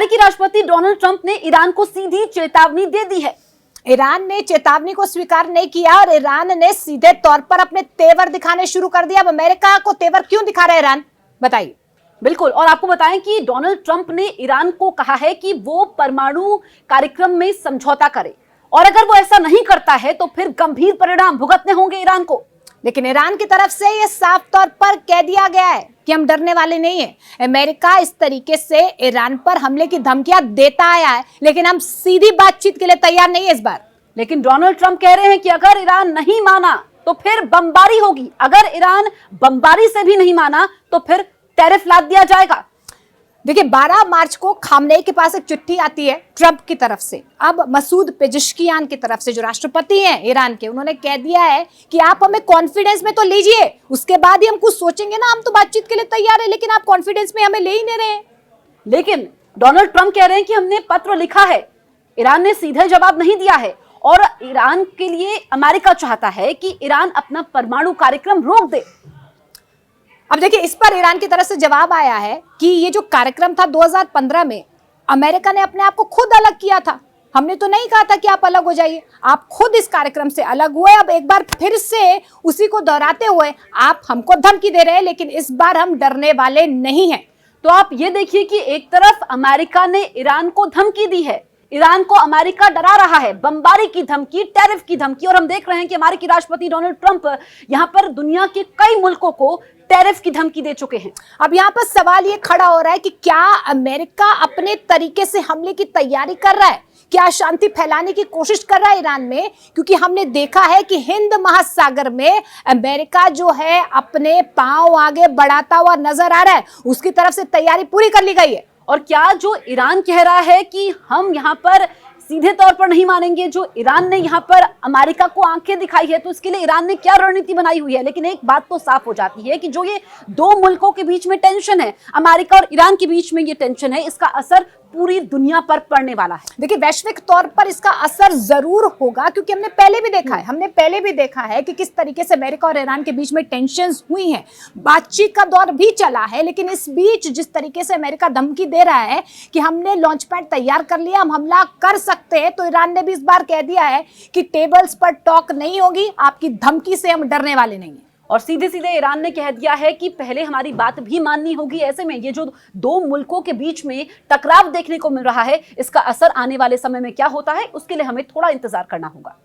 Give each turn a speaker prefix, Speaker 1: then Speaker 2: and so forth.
Speaker 1: अमेरिकी राष्ट्रपति Donald Trump ने ईरान को सीधी चेतावनी दे दी है।
Speaker 2: ईरान ने चेतावनी को स्वीकार नहीं किया और ईरान ने सीधे तौर पर अपने तेवर दिखाने शुरू कर दिया। अब अमेरिका को तेवर क्यों दिखा रहा है ईरान, बताइए।
Speaker 1: बिल्कुल, और आपको बताएं कि डोनाल्ड ट्रंप ने ईरान को कहा है कि वो परमाणु कार्यक्रम में समझौता करे और अगर वो ऐसा नहीं करता है तो फिर गंभीर परिणाम भुगतने होंगे ईरान को।
Speaker 2: लेकिन ईरान की तरफ से यह साफ तौर पर कह दिया गया है कि हम डरने वाले नहीं हैं। अमेरिका इस तरीके से ईरान पर हमले की धमकियां देता आया है, लेकिन हम सीधी बातचीत के लिए तैयार नहीं है इस बार।
Speaker 1: लेकिन डोनाल्ड ट्रंप कह रहे हैं कि अगर ईरान नहीं माना तो फिर बमबारी होगी, अगर ईरान बमबारी से भी नहीं माना तो फिर टैरिफ लाद दिया जाएगा।
Speaker 2: देखिए, 12 मार्च को खामनेई के पास एक चिट्ठी आती है ट्रंप की तरफ से। अब मसूद पेजेश्कियान की तरफ से, जो राष्ट्रपति हैं ईरान के, उन्होंने कह दिया है कि आप हमें कॉन्फिडेंस में तो लीजिए, उसके बाद ही हम कुछ सोचेंगे ना, हम तो बातचीत के लिए तैयार है, लेकिन आप कॉन्फिडेंस में हमें ले ही नहीं रहे हैं।
Speaker 1: लेकिन डोनाल्ड ट्रंप कह रहे हैं कि हमने पत्र लिखा है, ईरान ने सीधे जवाब नहीं दिया है और ईरान के लिए अमेरिका चाहता है कि ईरान अपना परमाणु कार्यक्रम रोक दे।
Speaker 2: अब देखिए, इस पर ईरान की तरफ से जवाब आया है कि ये जो कार्यक्रम था 2015 में, अमेरिका ने अपने आप को खुद अलग किया था। हमने तो नहीं कहा था कि आप अलग हो जाइए, आप खुद इस कार्यक्रम से अलग हुए। अब एक बार फिर से उसी को दोहराते हुए आप हमको धमकी दे रहे हैं, लेकिन इस बार हम डरने वाले नहीं हैं।
Speaker 1: तो आप ये देखिए कि एक तरफ अमेरिका ने ईरान को धमकी दी है, ईरान को अमेरिका डरा रहा है, बमबारी की धमकी, टैरिफ की धमकी, और हम देख रहे हैं कि अमेरिकी राष्ट्रपति डोनाल्ड ट्रंप यहां पर दुनिया के कई मुल्कों को टैरिफ की धमकी दे चुके हैं।
Speaker 2: अब यहाँ पर सवाल ये खड़ा हो रहा है कि क्या अमेरिका अपने तरीके से हमले की तैयारी कर रहा है, क्या शांति फैलाने की कोशिश कर रहा है ईरान में? क्योंकि हमने देखा है कि हिंद महासागर में अमेरिका जो है अपने पांव आगे बढ़ाता हुआ नजर आ रहा है, उसकी तरफ से तैयारी पूरी कर ली गई है।
Speaker 1: और क्या जो ईरान कह रहा है कि हम यहाँ पर सीधे तौर पर नहीं मानेंगे, जो ईरान ने यहाँ पर अमेरिका को आंखें दिखाई है, तो इसके लिए ईरान ने क्या रणनीति बनाई हुई है? लेकिन एक बात तो साफ हो जाती है कि जो ये दो मुल्कों के बीच में टेंशन है, अमेरिका और ईरान के बीच में ये टेंशन है, इसका असर पूरी दुनिया पर पड़ने वाला है।
Speaker 2: देखिए, वैश्विक तौर पर इसका असर जरूर होगा, क्योंकि हमने पहले भी देखा है कि किस तरीके से अमेरिका और ईरान के बीच में टेंशंस हुई हैं। बातचीत का दौर भी चला है, लेकिन इस बीच जिस तरीके से अमेरिका धमकी दे रहा है कि हमने लॉन्च पैड तैयार कर लिया, हम हमला कर सकते हैं, तो ईरान ने भी इस बार कह दिया है कि टेबल्स पर टॉक नहीं होगी, आपकी धमकी से हम डरने वाले नहीं हैं।
Speaker 1: और सीधे सीधे ईरान ने कह दिया है कि पहले हमारी बात भी माननी होगी। ऐसे में ये जो दो मुल्कों के बीच में टकराव देखने को मिल रहा है, इसका असर आने वाले समय में क्या होता है, उसके लिए हमें थोड़ा इंतजार करना होगा।